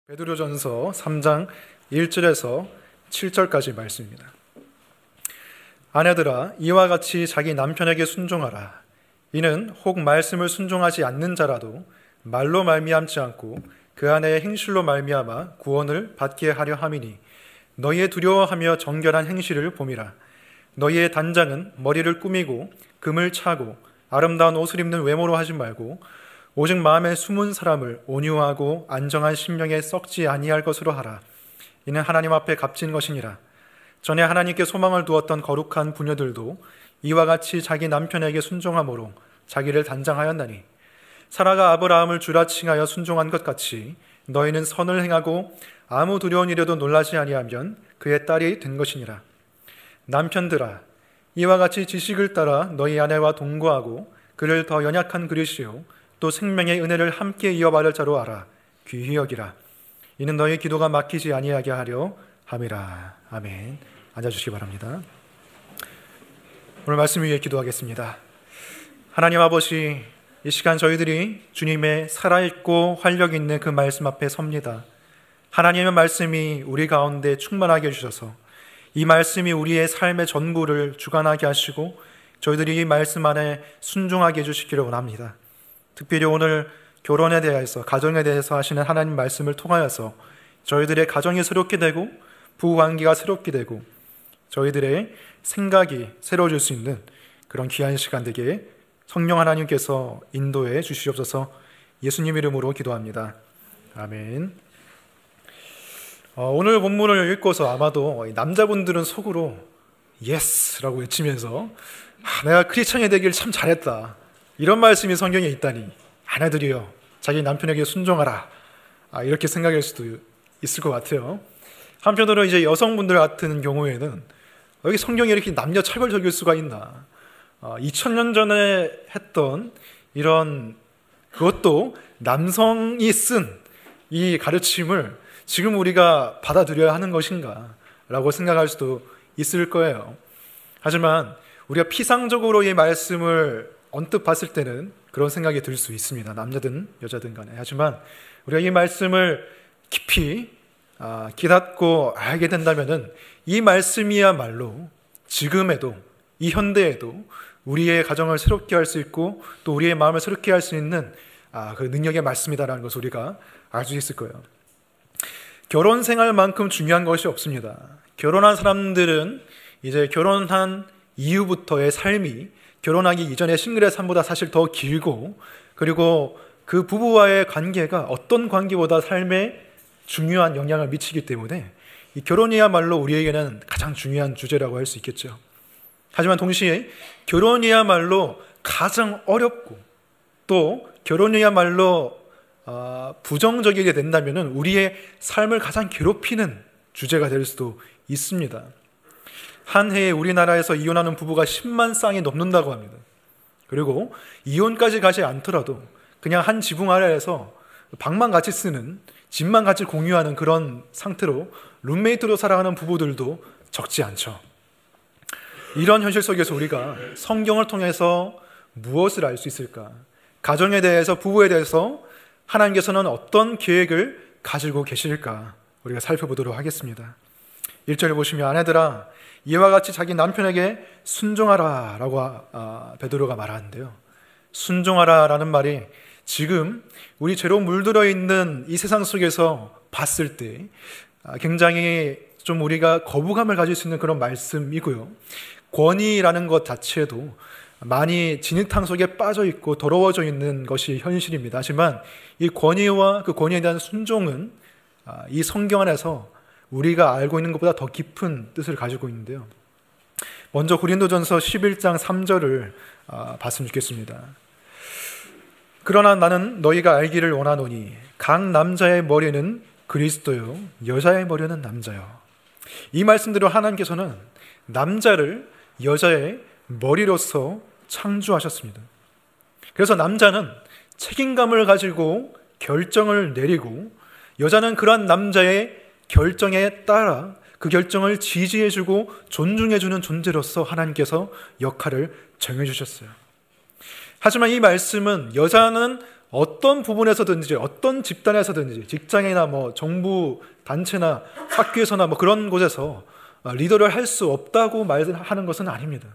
베드로전서 3장 1절에서 7절까지 말씀입니다. 아내들아, 이와 같이 자기 남편에게 순종하라. 이는 혹 말씀을 순종하지 않는 자라도 말로 말미암지 않고 그 아내의 행실로 말미암아 구원을 받게 하려 함이니, 너희의 두려워하며 정결한 행실을 봄이라. 너희의 단장은 머리를 꾸미고 금을 차고 아름다운 옷을 입는 외모로 하지 말고 오직 마음에 숨은 사람을 온유하고 안정한 심령에 썩지 아니할 것으로 하라. 이는 하나님 앞에 값진 것이니라. 전에 하나님께 소망을 두었던 거룩한 부녀들도 이와 같이 자기 남편에게 순종함으로 자기를 단장하였나니, 사라가 아브라함을 주라 칭하여 순종한 것 같이 너희는 선을 행하고 아무 두려운 일에도 놀라지 아니하면 그의 딸이 된 것이니라. 남편들아, 이와 같이 지식을 따라 너희 아내와 동거하고 그를 더 연약한 그릇이요 또 생명의 은혜를 함께 이어받을 자로 알아 귀히 여기라. 이는 너희 기도가 막히지 아니하게 하려 함이라. 아멘. 앉아주시기 바랍니다. 오늘 말씀 위해 기도하겠습니다. 하나님 아버지, 이 시간 저희들이 주님의 살아있고 활력 있는 그 말씀 앞에 섭니다. 하나님의 말씀이 우리 가운데 충만하게 해주셔서 이 말씀이 우리의 삶의 전부를 주관하게 하시고 저희들이 이 말씀 안에 순종하게 해주시기를 원합니다. 특별히 오늘 결혼에 대해서, 가정에 대해서 하시는 하나님 말씀을 통하여서 저희들의 가정이 새롭게 되고 부부관계가 새롭게 되고 저희들의 생각이 새로워질 수 있는 그런 귀한 시간 되게 성령 하나님께서 인도해 주시옵소서. 예수님 이름으로 기도합니다. 아멘. 오늘 본문을 읽고서 아마도 남자분들은 속으로 예스라고 외치면서 내가 크리스천이 되길 참 잘했다, 이런 말씀이 성경에 있다니, 아내들이여 자기 남편에게 순종하라, 이렇게 생각할 수도 있을 것 같아요. 한편으로 이제 여성분들 같은 경우에는 여기 성경이 이렇게 남녀 차별적일 수가 있나, 2000년 전에 했던 이런, 그것도 남성이 쓴 이 가르침을 지금 우리가 받아들여야 하는 것인가 라고 생각할 수도 있을 거예요. 하지만 우리가 피상적으로 이 말씀을 언뜻 봤을 때는 그런 생각이 들 수 있습니다. 남자든 여자든 간에. 하지만 우리가 이 말씀을 깊이 깨닫고 알게 된다면은 이 말씀이야말로 지금에도, 이 현대에도 우리의 가정을 새롭게 할 수 있고 또 우리의 마음을 새롭게 할 수 있는 그 능력의 말씀이다라는 것을 우리가 알 수 있을 거예요. 결혼 생활만큼 중요한 것이 없습니다. 결혼한 사람들은 이제 결혼한 이후부터의 삶이 결혼하기 이전의 싱글의 삶보다 사실 더 길고, 그리고 그 부부와의 관계가 어떤 관계보다 삶에 중요한 영향을 미치기 때문에 이 결혼이야말로 우리에게는 가장 중요한 주제라고 할 수 있겠죠. 하지만 동시에 결혼이야말로 가장 어렵고 또 결혼이야말로 부정적이게 된다면 우리의 삶을 가장 괴롭히는 주제가 될 수도 있습니다. 한 해에 우리나라에서 이혼하는 부부가 10만 쌍이 넘는다고 합니다. 그리고 이혼까지 가지 않더라도 그냥 한 지붕 아래에서 방만 같이 쓰는, 집만 같이 공유하는 그런 상태로 룸메이트로 살아가는 부부들도 적지 않죠. 이런 현실 속에서 우리가 성경을 통해서 무엇을 알 수 있을까? 가정에 대해서, 부부에 대해서 하나님께서는 어떤 계획을 가지고 계실까? 우리가 살펴보도록 하겠습니다. 1절을 보시면, 아내들아 이와 같이 자기 남편에게 순종하라 라고 베드로가 말하는데요. 순종하라 라는 말이 지금 우리 죄로 물들어 있는 이 세상 속에서 봤을 때 굉장히 좀 우리가 거부감을 가질 수 있는 그런 말씀이고요. 권위라는 것 자체도 많이 진흙탕 속에 빠져 있고 더러워져 있는 것이 현실입니다. 하지만 이 권위와 그 권위에 대한 순종은 이 성경 안에서 우리가 알고 있는 것보다 더 깊은 뜻을 가지고 있는데요. 먼저 고린도전서 11장 3절을 봤으면 좋겠습니다. 그러나 나는 너희가 알기를 원하노니 각 남자의 머리는 그리스도요 여자의 머리는 남자요. 이 말씀대로 하나님께서는 남자를 여자의 머리로서 창조하셨습니다. 그래서 남자는 책임감을 가지고 결정을 내리고, 여자는 그러한 남자의 결정에 따라 그 결정을 지지해주고 존중해주는 존재로서 하나님께서 역할을 정해주셨어요. 하지만 이 말씀은 여자는 어떤 부분에서든지 어떤 집단에서든지 직장이나 정부 단체나 학교에서나 그런 곳에서 리더를 할 수 없다고 말하는 것은 아닙니다.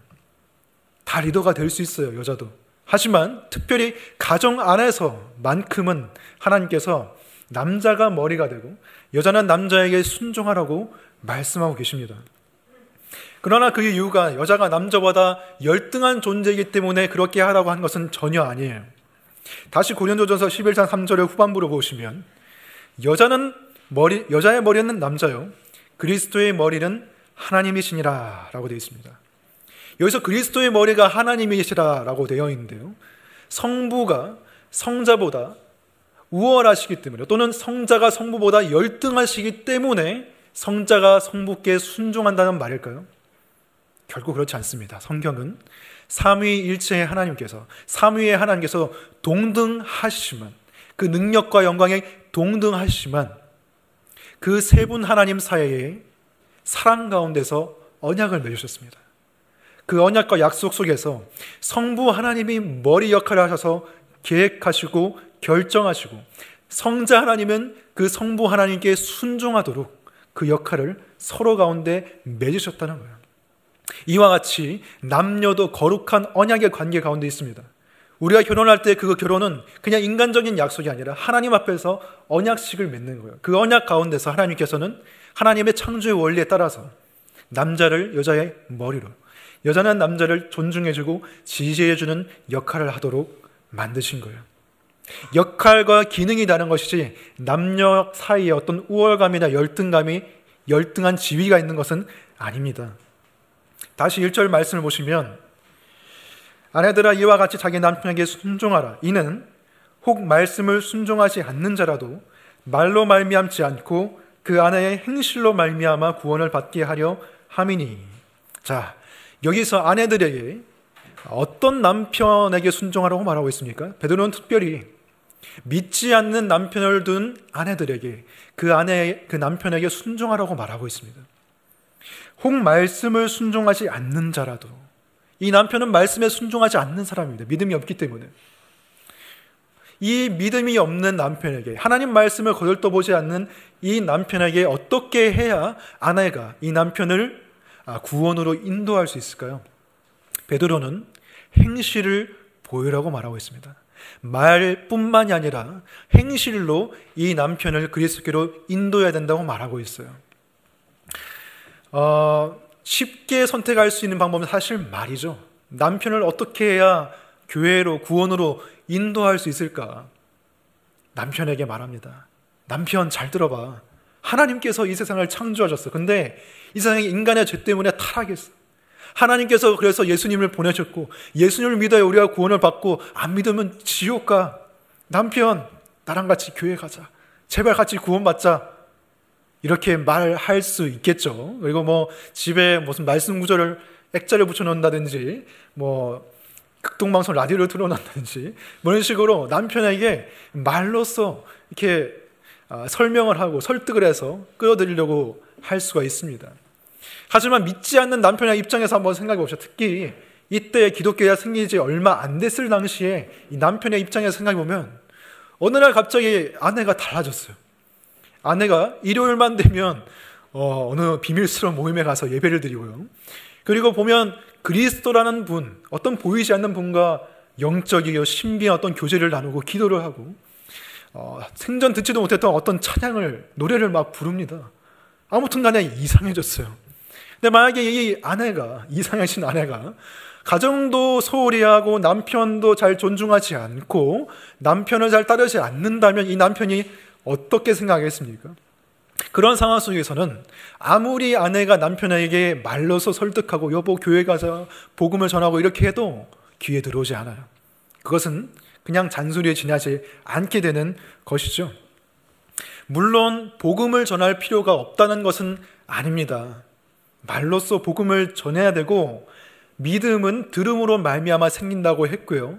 다 리더가 될 수 있어요, 여자도. 하지만 특별히 가정 안에서만큼은 하나님께서 남자가 머리가 되고 여자는 남자에게 순종하라고 말씀하고 계십니다. 그러나 그 이유가 여자가 남자보다 열등한 존재이기 때문에 그렇게 하라고 한 것은 전혀 아니에요. 다시 고린도전서 11장 3절의 후반부를 보시면 여자의 머리는 남자요 그리스도의 머리는 하나님이시니라 라고 되어 있습니다. 여기서 그리스도의 머리가 하나님이시라 라고 되어 있는데요, 성부가 성자보다 우월하시기 때문에, 또는 성자가 성부보다 열등하시기 때문에 성자가 성부께 순종한다는 말일까요? 결국 그렇지 않습니다. 성경은 삼위일체의 하나님께서, 삼위의 하나님께서 동등하시지만, 그 능력과 영광에 동등하시지만 그 세 분 하나님 사이에 사랑 가운데서 언약을 맺으셨습니다. 그 언약과 약속 속에서 성부 하나님이 머리 역할을 하셔서 계획하시고 결정하시고, 성자 하나님은 그 성부 하나님께 순종하도록 그 역할을 서로 가운데 맺으셨다는 거예요. 이와 같이 남녀도 거룩한 언약의 관계 가운데 있습니다. 우리가 결혼할 때 그 결혼은 그냥 인간적인 약속이 아니라 하나님 앞에서 언약식을 맺는 거예요. 그 언약 가운데서 하나님께서는 하나님의 창조의 원리에 따라서 남자를 여자의 머리로, 여자는 남자를 존중해주고 지지해주는 역할을 하도록 만드신 거예요. 역할과 기능이 다른 것이지 남녀 사이에 어떤 우월감이나 열등한 지위가 있는 것은 아닙니다. 다시 1절 말씀을 보시면, 아내들아 이와 같이 자기 남편에게 순종하라. 이는 혹 말씀을 순종하지 않는 자라도 말로 말미암지 않고 그 아내의 행실로 말미암아 구원을 받게 하려 함이니. 자, 여기서 아내들에게 어떤 남편에게 순종하라고 말하고 있습니까? 베드로는 특별히 믿지 않는 남편을 둔 아내들에게 그 남편에게 순종하라고 말하고 있습니다. 혹 말씀을 순종하지 않는 자라도, 이 남편은 말씀에 순종하지 않는 사람입니다. 믿음이 없기 때문에. 이 믿음이 없는 남편에게, 하나님 말씀을 거들떠보지 않는 이 남편에게 어떻게 해야 아내가 이 남편을 구원으로 인도할 수 있을까요? 베드로는 행실을 보이라고 말하고 있습니다. 말뿐만이 아니라 행실로 이 남편을 그리스도께로 인도해야 된다고 말하고 있어요. 쉽게 선택할 수 있는 방법은 사실 말이죠. 남편을 어떻게 해야 교회로, 구원으로 인도할 수 있을까? 남편에게 말합니다. 남편 잘 들어봐. 하나님께서 이 세상을 창조하셨어. 근데 이 세상이 인간의 죄 때문에 타락했어. 하나님께서 그래서 예수님을 보내셨고, 예수님을 믿어야 우리가 구원을 받고, 안 믿으면 지옥 가. 남편, 나랑 같이 교회 가자. 제발 같이 구원받자. 이렇게 말할 수 있겠죠. 그리고 집에 무슨 말씀 구절을 액자를 붙여놓는다든지, 극동방송 라디오를 틀어놓는다든지, 이런 식으로 남편에게 말로써 이렇게 설명을 하고 설득을 해서 끌어들이려고 할 수가 있습니다. 하지만 믿지 않는 남편의 입장에서 한번 생각해 봅시다. 특히 이때 기독교가 생긴 지 얼마 안 됐을 당시에 이 남편의 입장에서 생각해 보면, 어느 날 갑자기 아내가 달라졌어요. 아내가 일요일만 되면 어느 비밀스러운 모임에 가서 예배를 드리고요. 그리고 보면 그리스도라는 분, 어떤 보이지 않는 분과 영적이고 신비한 어떤 교제를 나누고 기도를 하고, 생전 듣지도 못했던 어떤 노래를 막 부릅니다. 아무튼 간에 이상해졌어요. 근데 만약에 이 아내가, 이상해진 아내가 가정도 소홀히 하고 남편도 잘 존중하지 않고 남편을 잘 따르지 않는다면 이 남편이 어떻게 생각하겠습니까? 그런 상황 속에서는 아무리 아내가 남편에게 말로서 설득하고 여보 교회 가자, 복음을 전하고 이렇게 해도 귀에 들어오지 않아요. 그것은 그냥 잔소리에 지나지 않게 되는 것이죠. 물론 복음을 전할 필요가 없다는 것은 아닙니다. 말로써 복음을 전해야 되고, 믿음은 들음으로 말미암아 생긴다고 했고요.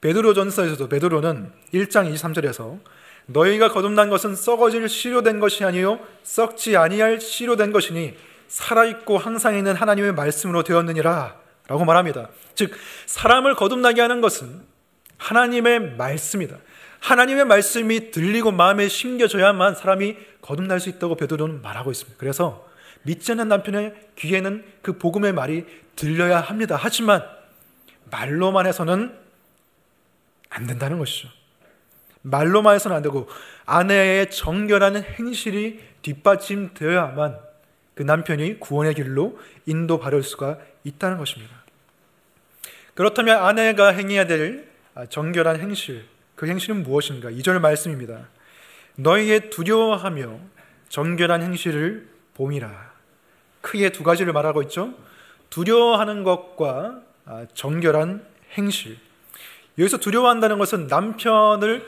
베드로전서에서도 베드로는 1장 23절에서 너희가 거듭난 것은 썩어질 씨로 된 것이 아니요 썩지 아니할 씨로 된 것이니 살아있고 항상 있는 하나님의 말씀으로 되었느니라 라고 말합니다. 즉, 사람을 거듭나게 하는 것은 하나님의 말씀이다. 하나님의 말씀이 들리고 마음에 심겨져야만 사람이 거듭날 수 있다고 베드로는 말하고 있습니다. 그래서 믿지 않는 남편의 귀에는 그 복음의 말이 들려야 합니다. 하지만 말로만 해서는 안 된다는 것이죠. 말로만 해서는 안 되고 아내의 정결한 행실이 뒷받침되어야만 그 남편이 구원의 길로 인도받을 수가 있다는 것입니다. 그렇다면 아내가 행해야 될 정결한 행실, 그 행실은 무엇인가? 2절 말씀입니다. 너희의 두려워하며 정결한 행실을 봄이라. 크게 두 가지를 말하고 있죠. 두려워하는 것과 정결한 행실. 여기서 두려워한다는 것은 남편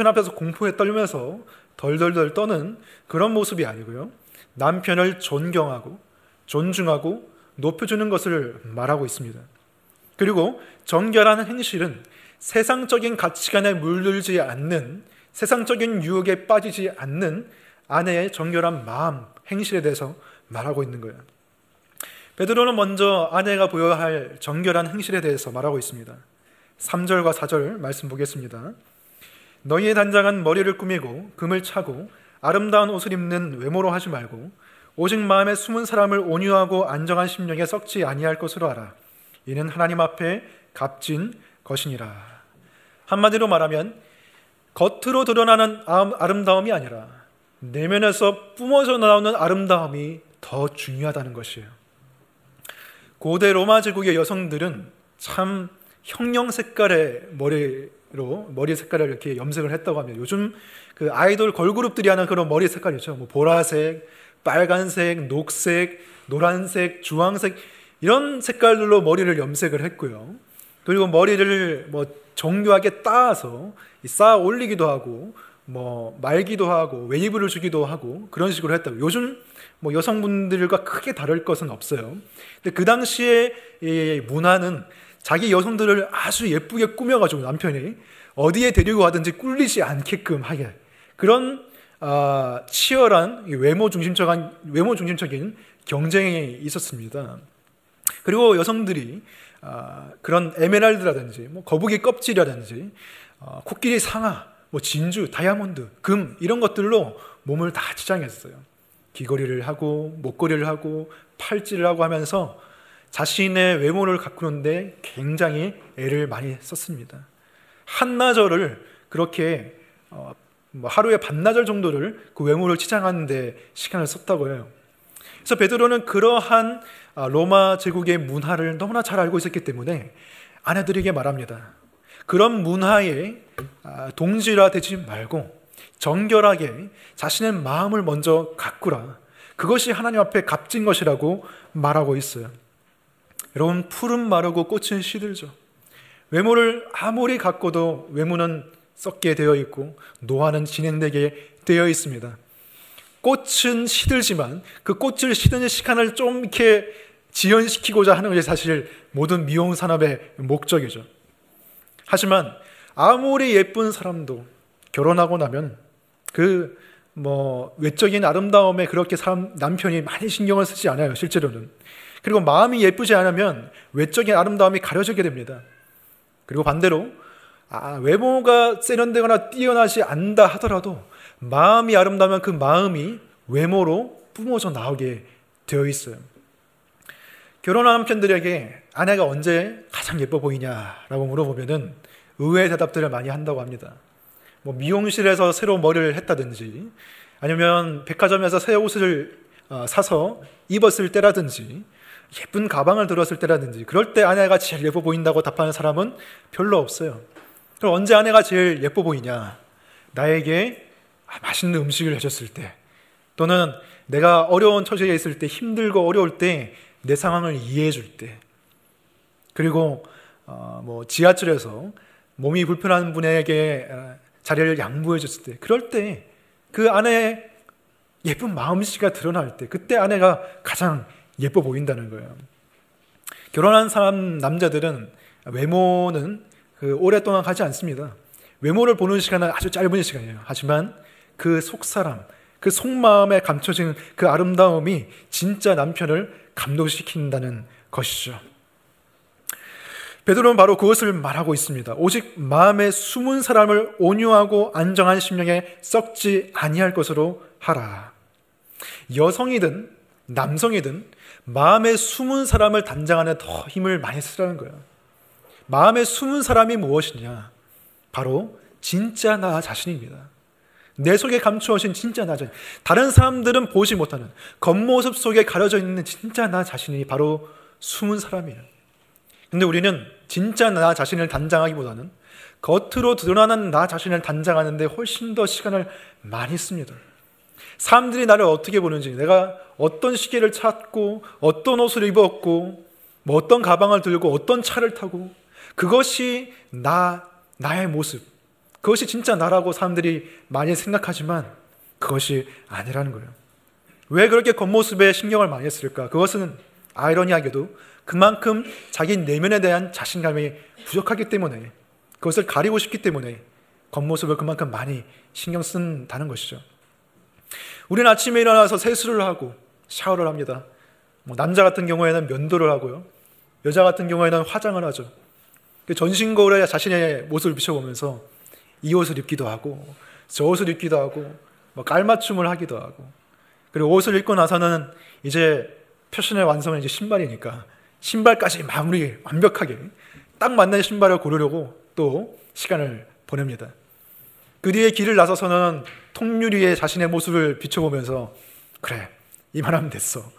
앞에서 공포에 떨면서 덜덜덜 떠는 그런 모습이 아니고요. 남편을 존경하고 존중하고 높여주는 것을 말하고 있습니다. 그리고 정결한 행실은 세상적인 가치관에 물들지 않는, 세상적인 유혹에 빠지지 않는 아내의 정결한 마음, 행실에 대해서 말하고 있는 거예요. 베드로는 먼저 아내가 보여야 할 정결한 행실에 대해서 말하고 있습니다. 3절과 4절 말씀 보겠습니다. 너희의 단장은 머리를 꾸미고 금을 차고 아름다운 옷을 입는 외모로 하지 말고 오직 마음에 숨은 사람을 온유하고 안정한 심령에 썩지 아니할 것으로 알아. 이는 하나님 앞에 값진 것이니라. 한마디로 말하면 겉으로 드러나는 아름다움이 아니라 내면에서 뿜어져 나오는 아름다움이 더 중요하다는 것이에요. 고대 로마 제국의 여성들은 참 형형 색깔의 머리 색깔을 이렇게 염색을 했다고 합니다. 요즘 그 아이돌 걸그룹들이 하는 그런 머리 색깔이죠. 보라색, 빨간색, 녹색, 노란색, 주황색 이런 색깔들로 머리를 염색을 했고요. 그리고 머리를 정교하게 따서 쌓아 올리기도 하고 말기도 하고 웨이브를 주기도 하고 그런 식으로 했다고. 요즘 여성분들과 크게 다를 것은 없어요. 근데 그 당시에 이 문화는 자기 여성들을 아주 예쁘게 꾸며가지고 남편이 어디에 데리고 가든지 꿀리지 않게끔 하게 그런 치열한 외모 중심적인 경쟁이 있었습니다. 그리고 여성들이 그런 에메랄드라든지 거북이 껍질이라든지 코끼리 상아, 진주, 다이아몬드, 금 이런 것들로 몸을 다 치장했어요. 귀걸이를 하고 목걸이를 하고 팔찌를 하고 하면서 자신의 외모를 가꾸는데 굉장히 애를 많이 썼습니다. 한나절을 그렇게 하루에 반나절 정도를 그 외모를 치장하는 데 시간을 썼다고 해요. 그래서 베드로는 그러한 로마 제국의 문화를 너무나 잘 알고 있었기 때문에 아내들에게 말합니다. 그런 문화에 동질화되지 말고 정결하게 자신의 마음을 먼저 가꾸라. 그것이 하나님 앞에 값진 것이라고 말하고 있어요. 여러분, 풀은 마르고 꽃은 시들죠. 외모를 아무리 가꿔도 외모는 썩게 되어 있고 노화는 진행되게 되어 있습니다. 꽃은 시들지만 그 꽃을 시드는 시간을 좀 이렇게 지연시키고자 하는 것이 사실 모든 미용 산업의 목적이죠. 하지만 아무리 예쁜 사람도 결혼하고 나면 그 외적인 아름다움에 그렇게 남편이 많이 신경을 쓰지 않아요, 실제로는. 그리고 마음이 예쁘지 않으면 외적인 아름다움이 가려지게 됩니다. 그리고 반대로 외모가 세련되거나 뛰어나지 않다 하더라도 마음이 아름다우면 그 마음이 외모로 뿜어져 나오게 되어 있어요. 결혼한 남편들에게 아내가 언제 가장 예뻐 보이냐라고 물어보면은 의외의 대답들을 많이 한다고 합니다. 미용실에서 새로 머리를 했다든지 아니면 백화점에서 새 옷을 사서 입었을 때라든지 예쁜 가방을 들었을 때라든지 그럴 때 아내가 제일 예뻐 보인다고 답하는 사람은 별로 없어요. 그럼 언제 아내가 제일 예뻐 보이냐? 나에게 맛있는 음식을 해줬을 때, 또는 내가 어려운 처지에 있을 때, 힘들고 어려울 때 내 상황을 이해해 줄 때, 그리고 지하철에서 몸이 불편한 분에게 자리를 양보해 줬을 때, 그럴 때 그 아내의 예쁜 마음씨가 드러날 때, 그때 아내가 가장 예뻐 보인다는 거예요. 결혼한 남자들은 외모는 오랫동안 가지 않습니다. 외모를 보는 시간은 아주 짧은 시간이에요. 하지만 그 속사람, 그 속마음에 감춰진 그 아름다움이 진짜 남편을 감동시킨다는 것이죠. 베드로는 바로 그것을 말하고 있습니다. 오직 마음에 숨은 사람을 온유하고 안정한 심령에 썩지 아니할 것으로 하라. 여성이든 남성이든 마음에 숨은 사람을 단장하는 더 힘을 많이 쓰라는 거예요. 마음에 숨은 사람이 무엇이냐? 바로 진짜 나 자신입니다. 내 속에 감추어진 진짜 나 자신. 다른 사람들은 보지 못하는 겉모습 속에 가려져 있는 진짜 나 자신이 바로 숨은 사람이에요. 근데 우리는 진짜 나 자신을 단장하기보다는 겉으로 드러나는 나 자신을 단장하는데 훨씬 더 시간을 많이 씁니다. 사람들이 나를 어떻게 보는지, 내가 어떤 시계를 찾고 어떤 옷을 입었고 뭐 어떤 가방을 들고 어떤 차를 타고, 그것이 나의 모습, 그것이 진짜 나라고 사람들이 많이 생각하지만 그것이 아니라는 거예요. 왜 그렇게 겉모습에 신경을 많이 쓸까? 그것은 아이러니하게도 그만큼 자기 내면에 대한 자신감이 부족하기 때문에, 그것을 가리고 싶기 때문에 겉모습을 그만큼 많이 신경 쓴다는 것이죠. 우리는 아침에 일어나서 세수를 하고 샤워를 합니다. 남자 같은 경우에는 면도를 하고요, 여자 같은 경우에는 화장을 하죠. 전신거울에 자신의 모습을 비춰보면서 이 옷을 입기도 하고 저 옷을 입기도 하고 깔맞춤을 하기도 하고, 그리고 옷을 입고 나서는 이제 패션의 완성은 이제 신발이니까 신발까지 마무리 완벽하게 딱 맞는 신발을 고르려고 또 시간을 보냅니다. 그 뒤에 길을 나서서는 통유리에 자신의 모습을 비춰보면서 그래, 이만하면 됐어.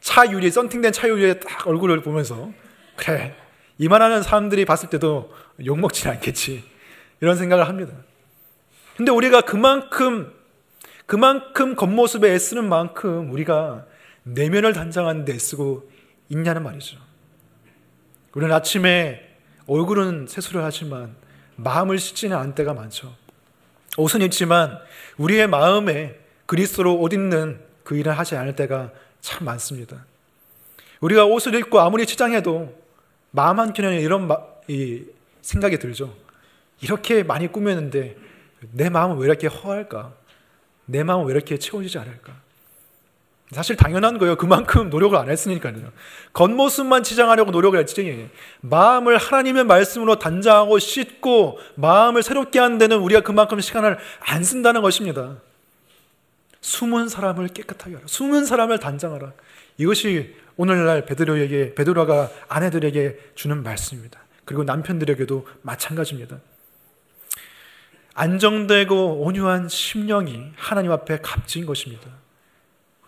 차 유리, 썬팅된 차 유리에 딱 얼굴을 보면서 그래, 이만하면 사람들이 봤을 때도 욕먹지는 않겠지, 이런 생각을 합니다. 근데 우리가 그만큼 겉모습에 애쓰는 만큼 우리가 내면을 단장하는 데 애쓰고 있냐는 말이죠. 우리는 아침에 얼굴은 세수를 하지만 마음을 씻지는 않을 때가 많죠. 옷은 입지만 우리의 마음에 그리스도로 옷 입는 그 일을 하지 않을 때가 참 많습니다. 우리가 옷을 입고 아무리 치장해도 마음 한켠에는 이런 생각이 들죠. 이렇게 많이 꾸몄는데 내 마음은 왜 이렇게 허할까? 내 마음은 왜 이렇게 채워지지 않을까? 사실 당연한 거예요. 그만큼 노력을 안 했으니까요. 겉모습만 치장하려고 노력을 했지, 마음을 하나님의 말씀으로 단장하고 씻고 마음을 새롭게 하는 데는 우리가 그만큼 시간을 안 쓴다는 것입니다. 숨은 사람을 깨끗하게 하라. 숨은 사람을 단장하라. 이것이 오늘날 베드로가 아내들에게 주는 말씀입니다. 그리고 남편들에게도 마찬가지입니다. 안정되고 온유한 심령이 하나님 앞에 값진 것입니다.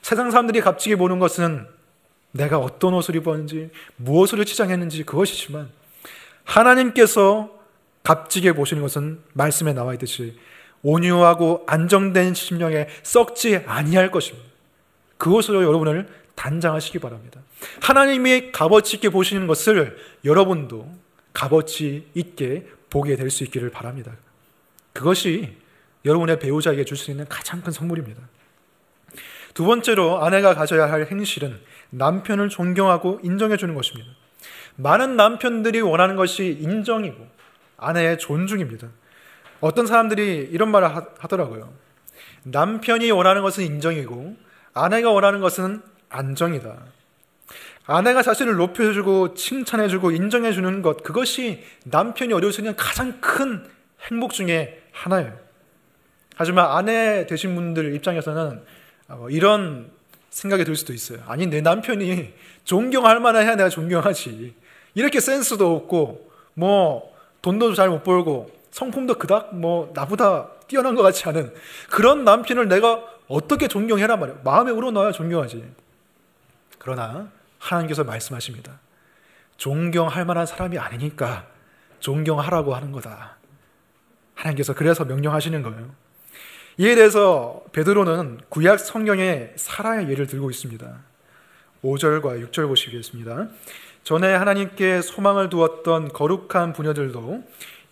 세상 사람들이 값지게 보는 것은 내가 어떤 옷을 입었는지, 무엇을 치장했는지 그것이지만, 하나님께서 값지게 보시는 것은 말씀에 나와 있듯이 온유하고 안정된 심령에 썩지 아니할 것입니다. 그것으로 여러분을 단장하시기 바랍니다. 하나님이 값어치 있게 보시는 것을 여러분도 값어치 있게 보게 될 수 있기를 바랍니다. 그것이 여러분의 배우자에게 줄 수 있는 가장 큰 선물입니다. 두 번째로 아내가 가져야 할 행실은 남편을 존경하고 인정해 주는 것입니다. 많은 남편들이 원하는 것이 인정이고 아내의 존중입니다. 어떤 사람들이 이런 말을 하더라고요. 남편이 원하는 것은 인정이고 아내가 원하는 것은 안정이다. 아내가 자신을 높여주고 칭찬해주고 인정해주는 것, 그것이 남편이 얻을 수 있는 가장 큰 행복 중에 하나예요. 하지만 아내 되신 분들 입장에서는 이런 생각이 들 수도 있어요. 아니, 내 남편이 존경할 만해야 내가 존경하지, 이렇게 센스도 없고 돈도 잘 못 벌고 성품도 그닥 나보다 뛰어난 것 같지 않은 그런 남편을 내가 어떻게 존경해란 말이에요. 마음에 우러넣어야 존경하지. 그러나 하나님께서 말씀하십니다. 존경할 만한 사람이 아니니까 존경하라고 하는 거다. 하나님께서 그래서 명령하시는 거예요. 이에 대해서 베드로는 구약 성경에 사라의 예를 들고 있습니다. 5절과 6절 보시겠습니다. 전에 하나님께 소망을 두었던 거룩한 부녀들도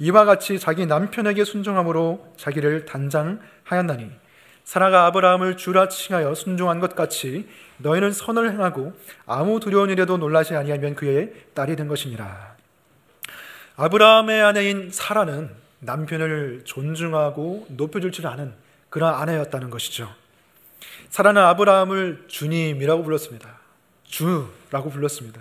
이와 같이 자기 남편에게 순종함으로 자기를 단장하였나니, 사라가 아브라함을 주라 칭하여 순종한 것 같이 너희는 선을 행하고 아무 두려운 일에도 놀라지 아니하면 그의 딸이 된 것이니라. 아브라함의 아내인 사라는 남편을 존중하고 높여줄 줄 아는 그런 아내였다는 것이죠. 사라는 아브라함을 주님이라고 불렀습니다. 주라고 불렀습니다.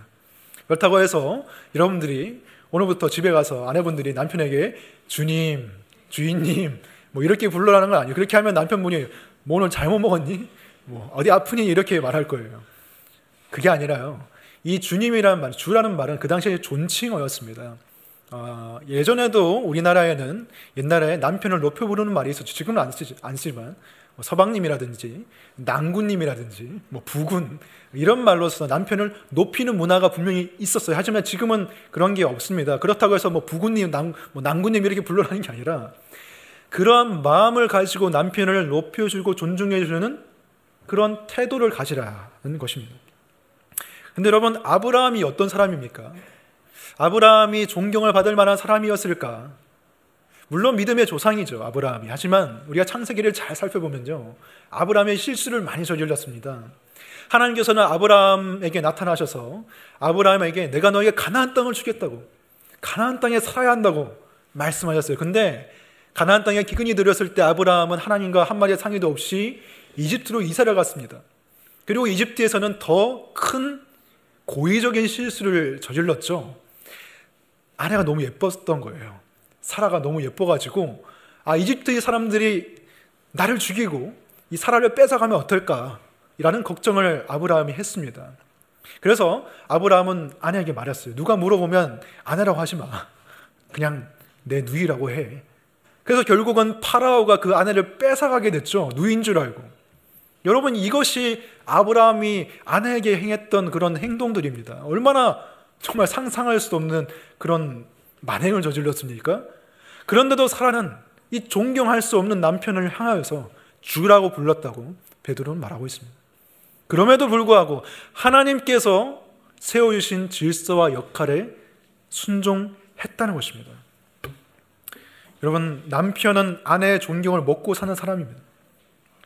그렇다고 해서 여러분들이 오늘부터 집에 가서 아내분들이 남편에게 주님, 주인님 뭐 이렇게 불러라는 건 아니에요. 그렇게 하면 남편분이 뭐 오늘 잘못 먹었니? 뭐 어디 아프니? 이렇게 말할 거예요. 그게 아니라요. 이 주님이라는 말, 주라는 말은 그 당시에 존칭어였습니다. 예전에도 우리나라에는 옛날에 남편을 높여 부르는 말이 있었죠. 지금은 안 쓰지만 뭐 서방님이라든지 낭군님이라든지 뭐 부군 이런 말로서 남편을 높이는 문화가 분명히 있었어요. 하지만 지금은 그런 게 없습니다. 그렇다고 해서 뭐 부군님, 낭군님 이렇게 불러라는 게 아니라 그러한 마음을 가지고 남편을 높여주고 존중해주는 그런 태도를 가지라는 것입니다. 근데 여러분, 아브라함이 어떤 사람입니까? 아브라함이 존경을 받을 만한 사람이었을까? 물론 믿음의 조상이죠, 아브라함이. 하지만 우리가 창세기를 잘 살펴보면요, 아브라함의 실수를 많이 저질렀습니다. 하나님께서는 아브라함에게 나타나셔서 아브라함에게 내가 너에게 가나안 땅을 주겠다고, 가나안 땅에 살아야 한다고 말씀하셨어요. 근데 가나안 땅에 기근이 들었을 때 아브라함은 하나님과 한마디의 상의도 없이 이집트로 이사를 갔습니다. 그리고 이집트에서는 더 큰 고의적인 실수를 저질렀죠. 아내가 너무 예뻤던 거예요. 사라가 너무 예뻐가지고 이집트의 사람들이 나를 죽이고 이 사라를 뺏어가면 어떨까 라는 걱정을 아브라함이 했습니다. 그래서 아브라함은 아내에게 말했어요. 누가 물어보면 아내라고 하지 마. 그냥 내 누이라고 해. 그래서 결국은 파라오가 그 아내를 뺏어가게 됐죠. 누이인 줄 알고. 여러분, 이것이 아브라함이 아내에게 행했던 그런 행동들입니다. 얼마나 정말 상상할 수 없는 그런 만행을 저질렀습니까? 그런데도 사라는 이 존경할 수 없는 남편을 향하여서 주라고 불렀다고 베드로는 말하고 있습니다. 그럼에도 불구하고 하나님께서 세워주신 질서와 역할에 순종했다는 것입니다. 여러분, 남편은 아내의 존경을 먹고 사는 사람입니다.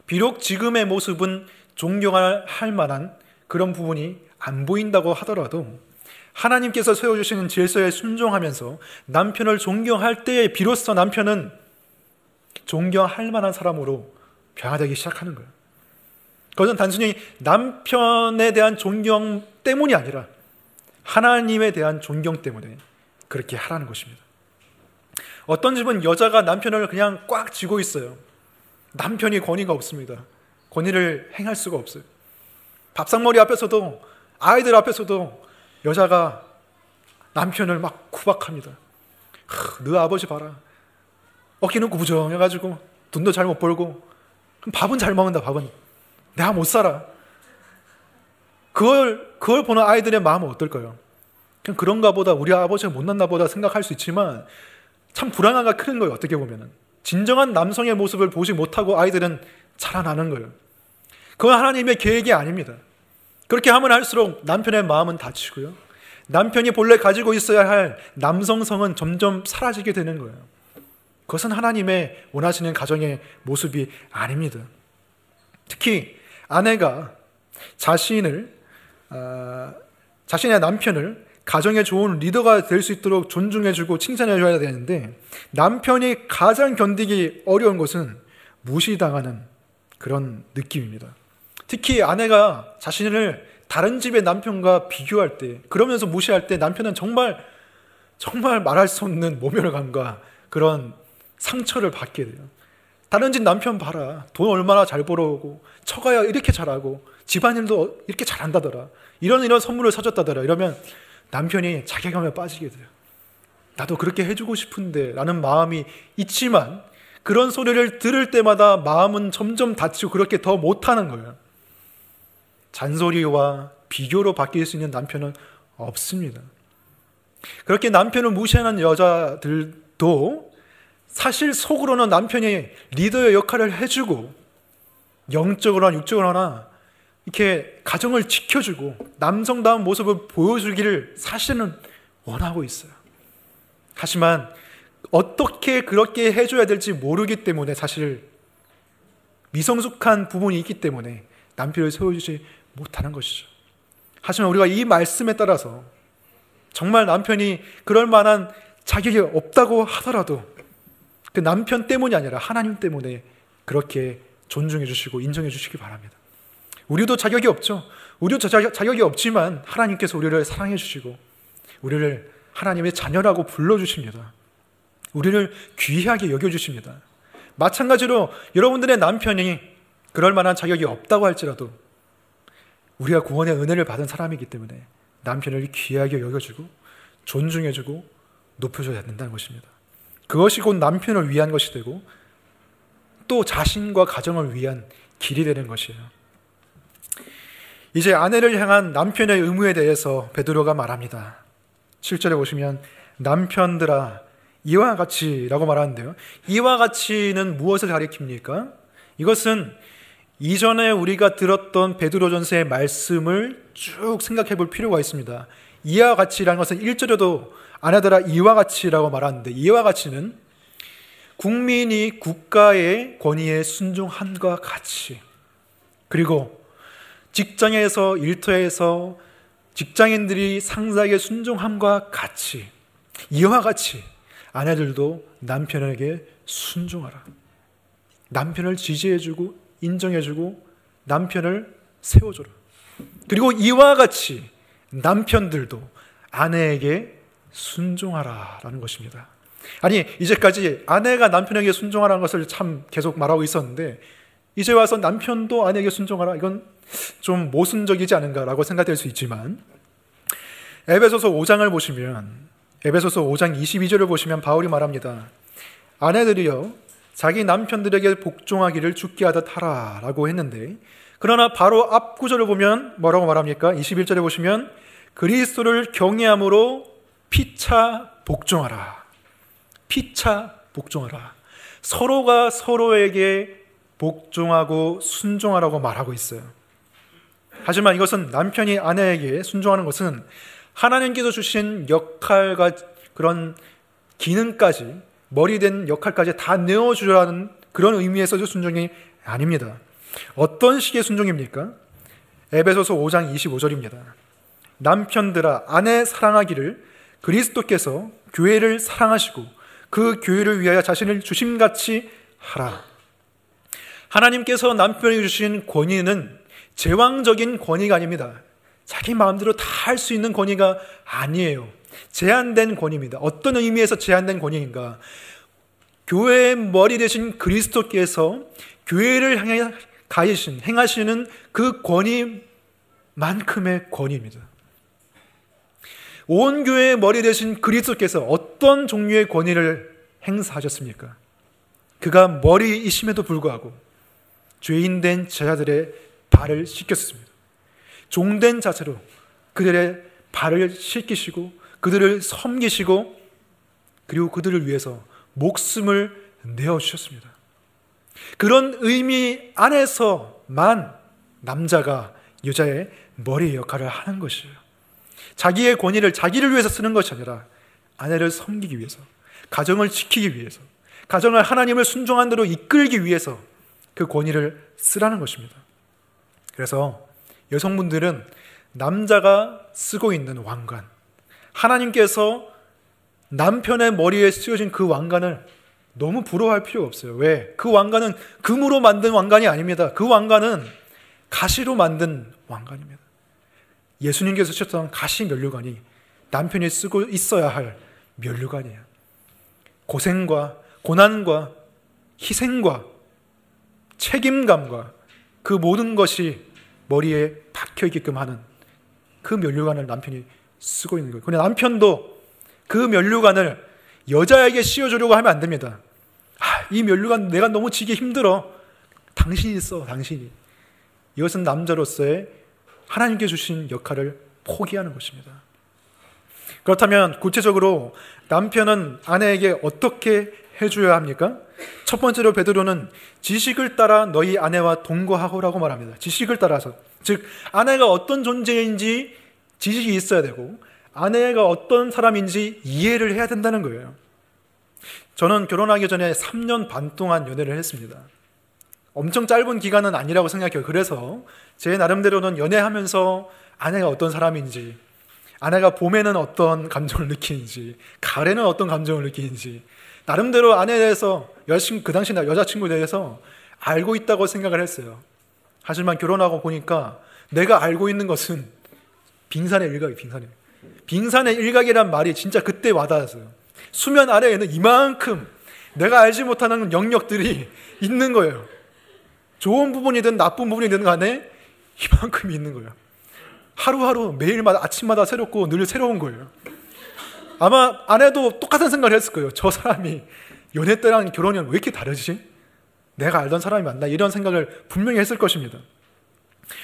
비록 지금의 모습은 존경할 만한 그런 부분이 안 보인다고 하더라도 하나님께서 세워주시는 질서에 순종하면서 남편을 존경할 때에 비로소 남편은 존경할 만한 사람으로 변화되기 시작하는 거예요. 그것은 단순히 남편에 대한 존경 때문이 아니라 하나님에 대한 존경 때문에 그렇게 하라는 것입니다. 어떤 집은 여자가 남편을 그냥 꽉 쥐고 있어요. 남편이 권위가 없습니다. 권위를 행할 수가 없어요. 밥상머리 앞에서도 아이들 앞에서도 여자가 남편을 막 구박합니다. 너 아버지 봐라. 어깨는 구부정해가지고 돈도 잘 못 벌고 그럼 밥은 잘 먹는다. 밥은 내가 못 살아. 그걸 보는 아이들의 마음은 어떨까요? 그냥 그런가 보다, 우리 아버지가 못났나 보다 생각할 수 있지만 참 불안함과 크는 거예요. 어떻게 보면은 진정한 남성의 모습을 보지 못하고 아이들은 자라나는 거예요. 그건 하나님의 계획이 아닙니다. 그렇게 하면 할수록 남편의 마음은 다치고요, 남편이 본래 가지고 있어야 할 남성성은 점점 사라지게 되는 거예요. 그것은 하나님의 원하시는 가정의 모습이 아닙니다. 특히 아내가 자신의 남편을 가정의 좋은 리더가 될 수 있도록 존중해주고 칭찬해줘야 되는데, 남편이 가장 견디기 어려운 것은 무시당하는 그런 느낌입니다. 특히 아내가 자신을 다른 집의 남편과 비교할 때, 그러면서 무시할 때 남편은 정말 말할 수 없는 모멸감과 그런 상처를 받게 돼요. 다른 집 남편 봐라. 돈 얼마나 잘 벌어오고 처가야 이렇게 잘하고 집안일도 이렇게 잘한다더라. 이런 선물을 사줬다더라. 이러면 남편이 자괴감에 빠지게 돼요. 나도 그렇게 해주고 싶은데 라는 마음이 있지만 그런 소리를 들을 때마다 마음은 점점 다치고 그렇게 더 못하는 거예요. 잔소리와 비교로 바뀔 수 있는 남편은 없습니다. 그렇게 남편을 무시하는 여자들도 사실 속으로는 남편이 리더의 역할을 해주고 영적으로나 육적으로나 이렇게 가정을 지켜주고 남성다운 모습을 보여주기를 사실은 원하고 있어요. 하지만 어떻게 그렇게 해줘야 될지 모르기 때문에 사실 미성숙한 부분이 있기 때문에 남편을 세워주지 못하는 것이죠. 하지만 우리가 이 말씀에 따라서 정말 남편이 그럴 만한 자격이 없다고 하더라도 그 남편 때문이 아니라 하나님 때문에 그렇게 존중해 주시고 인정해 주시기 바랍니다. 우리도 자격이 없죠. 우리도 자격이 없지만 하나님께서 우리를 사랑해 주시고 우리를 하나님의 자녀라고 불러주십니다. 우리를 귀하게 여겨주십니다. 마찬가지로 여러분들의 남편이 그럴 만한 자격이 없다고 할지라도 우리가 구원의 은혜를 받은 사람이기 때문에 남편을 귀하게 여겨주고 존중해주고 높여줘야 된다는 것입니다. 그것이 곧 남편을 위한 것이 되고 또 자신과 가정을 위한 길이 되는 것이에요. 이제 아내를 향한 남편의 의무에 대해서 베드로가 말합니다. 7절에 보시면 남편들아 이와 같이라고 말하는데요. 이와 같이는 무엇을 가리킵니까? 이것은 이전에 우리가 들었던 베드로전서의 말씀을 쭉 생각해 볼 필요가 있습니다. 이와 같이라는 것은 1절에도 아내들아 이와 같이라고 말하는데 이와 같이는 국민이 국가의 권위에 순종함과 같이, 그리고 직장에서 일터에서 직장인들이 상사에게 순종함과 같이, 이와 같이 아내들도 남편에게 순종하라. 남편을 지지해주고 인정해주고 남편을 세워줘라. 그리고 이와 같이 남편들도 아내에게 순종하라라는 것입니다. 아니, 이제까지 아내가 남편에게 순종하라는 것을 참 계속 말하고 있었는데 이제 와서 남편도 아내에게 순종하라, 이건 좀 모순적이지 않은가라고 생각될 수 있지만, 에베소서 5장을 보시면, 에베소서 5장 22절을 보시면 바울이 말합니다. 아내들이여 자기 남편들에게 복종하기를 주께 하듯 하라라고 했는데, 그러나 바로 앞 구절을 보면 뭐라고 말합니까? 21절에 보시면 그리스도를 경외함으로 피차 복종하라. 피차 복종하라. 서로가 서로에게 복종하고 순종하라고 말하고 있어요. 하지만 이것은 남편이 아내에게 순종하는 것은 하나님께서 주신 역할과 그런 기능까지, 머리된 역할까지 다 내어주라는 그런 의미에서도 순종이 아닙니다. 어떤 식의 순종입니까? 에베소서 5장 25절입니다. 남편들아 아내 사랑하기를 그리스도께서 교회를 사랑하시고 그 교회를 위하여 자신을 주심같이 하라. 하나님께서 남편에게 주신 권위는 제왕적인 권위가 아닙니다. 자기 마음대로 다 할 수 있는 권위가 아니에요. 제한된 권위입니다. 어떤 의미에서 제한된 권위인가? 교회의 머리 되신 그리스도께서 교회를 향해 행하시는 그 권위만큼의 권위입니다. 온 교회의 머리 되신 그리스도께서 어떤 종류의 권위를 행사하셨습니까? 그가 머리이심에도 불구하고 죄인된 제자들의 발을 씻겼습니다. 종된 자세로 그들의 발을 씻기시고 그들을 섬기시고 그리고 그들을 위해서 목숨을 내어주셨습니다. 그런 의미 안에서만 남자가 여자의 머리 역할을 하는 것이에요. 자기의 권위를 자기를 위해서 쓰는 것이 아니라 아내를 섬기기 위해서, 가정을 지키기 위해서, 가정을 하나님을 순종한 대로 이끌기 위해서 그 권위를 쓰라는 것입니다. 그래서 여성분들은 남자가 쓰고 있는 왕관, 하나님께서 남편의 머리에 씌워진 그 왕관을 너무 부러워할 필요가 없어요. 왜? 그 왕관은 금으로 만든 왕관이 아닙니다. 그 왕관은 가시로 만든 왕관입니다. 예수님께서 쓰셨던 가시 면류관이 남편이 쓰고 있어야 할 면류관이에요. 고생과 고난과 희생과 책임감과 그 모든 것이 머리에 박혀있게끔 하는 그 면류관을 남편이 쓰고 있는 거예요. 그런데 남편도 그 면류관을 여자에게 씌워주려고 하면 안 됩니다. 이 면류관 내가 너무 지기 힘들어. 당신이 써, 당신이. 이것은 남자로서의 하나님께 주신 역할을 포기하는 것입니다. 그렇다면 구체적으로 남편은 아내에게 어떻게 해줘야 합니까? 첫 번째로 베드로는 지식을 따라 너희 아내와 동거하고라고 말합니다. 지식을 따라서, 즉 아내가 어떤 존재인지 지식이 있어야 되고 아내가 어떤 사람인지 이해를 해야 된다는 거예요. 저는 결혼하기 전에 3년 반 동안 연애를 했습니다. 엄청 짧은 기간은 아니라고 생각해요. 그래서 제 나름대로는 연애하면서 아내가 어떤 사람인지, 아내가 봄에는 어떤 감정을 느끼는지, 가을에는 어떤 감정을 느끼는지 나름대로 아내에 대해서, 그 당시 여자친구에 대해서 알고 있다고 생각을 했어요. 하지만 결혼하고 보니까 내가 알고 있는 것은 빙산의 일각이에요. 빙산의. 빙산의 일각이란 말이 진짜 그때 와닿았어요. 수면 아래에는 이만큼 내가 알지 못하는 영역들이 있는 거예요. 좋은 부분이든 나쁜 부분이든 간에 이만큼이 있는 거예요. 하루하루 매일마다 아침마다 새롭고 늘 새로운 거예요. 아마 아내도 똑같은 생각을 했을 거예요. 저 사람이 연애 때랑 결혼이 왜 이렇게 다르지? 내가 알던 사람이 맞나? 이런 생각을 분명히 했을 것입니다.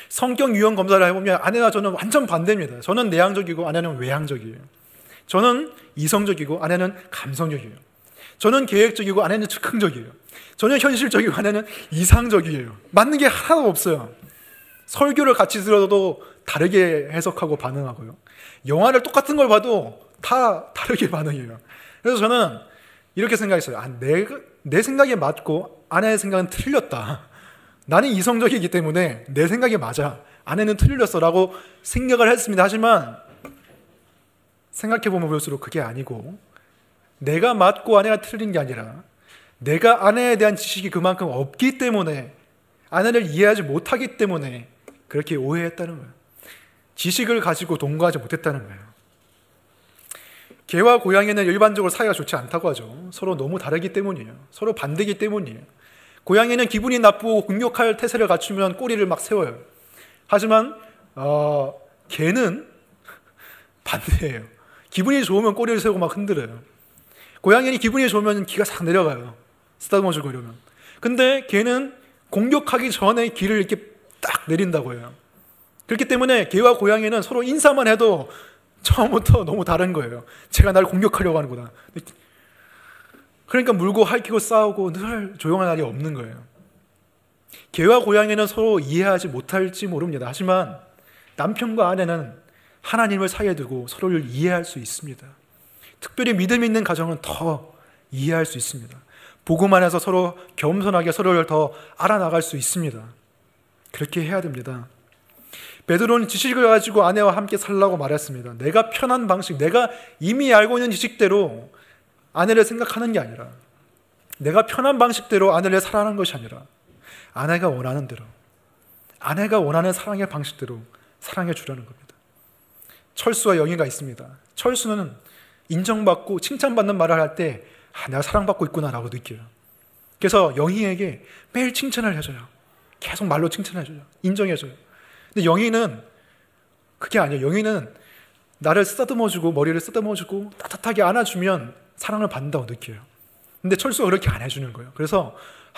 성격 유형 검사를 해보면 아내와 저는 완전 반대입니다. 저는 내향적이고 아내는 외향적이에요. 저는 이성적이고 아내는 감성적이에요. 저는 계획적이고 아내는 즉흥적이에요. 저는 현실적이고 아내는 이상적이에요. 맞는 게 하나도 없어요. 설교를 같이 들어도 다르게 해석하고 반응하고요. 영화를 똑같은 걸 봐도 다 다르게 반응해요. 그래서 저는 이렇게 생각했어요. 내 생각에 맞고 아내의 생각은 틀렸다. 나는 이성적이기 때문에 내 생각이 맞아. 아내는 틀렸어 라고 생각을 했습니다. 하지만 생각해보면 볼수록 그게 아니고 내가 맞고 아내가 틀린 게 아니라 내가 아내에 대한 지식이 그만큼 없기 때문에 아내를 이해하지 못하기 때문에 그렇게 오해했다는 거예요. 지식을 가지고 동거하지 못했다는 거예요. 개와 고양이는 일반적으로 사이가 좋지 않다고 하죠. 서로 너무 다르기 때문이에요. 서로 반대이기 때문이에요. 고양이는 기분이 나쁘고 공격할 태세를 갖추면 꼬리를 막 세워요. 하지만 개는 반대예요. 기분이 좋으면 꼬리를 세우고 막 흔들어요. 고양이는 기분이 좋으면 기가 싹 내려가요. 쓰다듬어주고 이러면. 근데 개는 공격하기 전에 기를 이렇게 딱 내린다고 해요. 그렇기 때문에 개와 고양이는 서로 인사만 해도 처음부터 너무 다른 거예요. 제가 날 공격하려고 하는구나. 그러니까 물고 핥히고 싸우고 늘 조용한 날이 없는 거예요. 개와 고양이는 서로 이해하지 못할지 모릅니다. 하지만 남편과 아내는 하나님을 사이에 두고 서로를 이해할 수 있습니다. 특별히 믿음 있는 가정은 더 이해할 수 있습니다. 복음 안에서 서로 겸손하게 서로를 더 알아나갈 수 있습니다. 그렇게 해야 됩니다. 베드로는 지식을 가지고 아내와 함께 살라고 말했습니다. 내가 편한 방식, 내가 이미 알고 있는 지식대로 아내를 생각하는 게 아니라 내가 편한 방식대로 아내를 사랑하는 것이 아니라 아내가 원하는 대로, 아내가 원하는 사랑의 방식대로 사랑해 주려는 겁니다. 철수와 영희가 있습니다. 철수는 인정받고 칭찬받는 말을 할 때 내가 사랑받고 있구나라고 느껴요. 그래서 영희에게 매일 칭찬을 해줘요. 계속 말로 칭찬해줘요. 인정해줘요. 근데 영희는 그게 아니에요. 영희는 나를 쓰다듬어주고 머리를 쓰다듬어주고 따뜻하게 안아주면 사랑을 받는다고 느껴요. 근데 철수가 그렇게 안 해주는 거예요. 그래서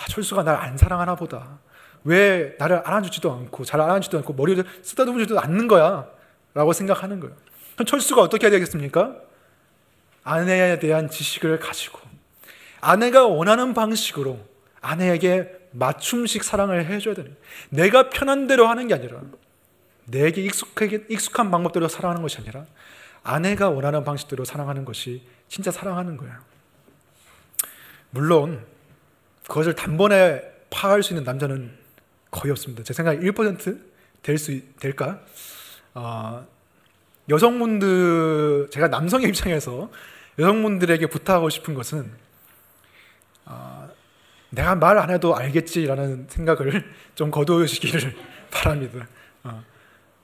철수가 나를 안 사랑하나 보다. 왜 나를 안아주지도 않고 잘 안아주지도 않고 머리를 쓰다듬어주지도 않는 거야 라고 생각하는 거예요. 그럼 철수가 어떻게 해야 되겠습니까? 아내에 대한 지식을 가지고 아내가 원하는 방식으로 아내에게 맞춤식 사랑을 해줘야 되는 거예요. 내가 편한 대로 하는 게 아니라 내게 익숙한 방법대로 사랑하는 것이 아니라 아내가 원하는 방식대로 사랑하는 것이 진짜 사랑하는 거예요. 물론 그것을 단번에 파할 수 있는 남자는 거의 없습니다. 제 생각에 1% 될까? 여성분들, 제가 남성의 입장에서 여성분들에게 부탁하고 싶은 것은 내가 말 안 해도 알겠지라는 생각을 좀 거두시기를 바랍니다.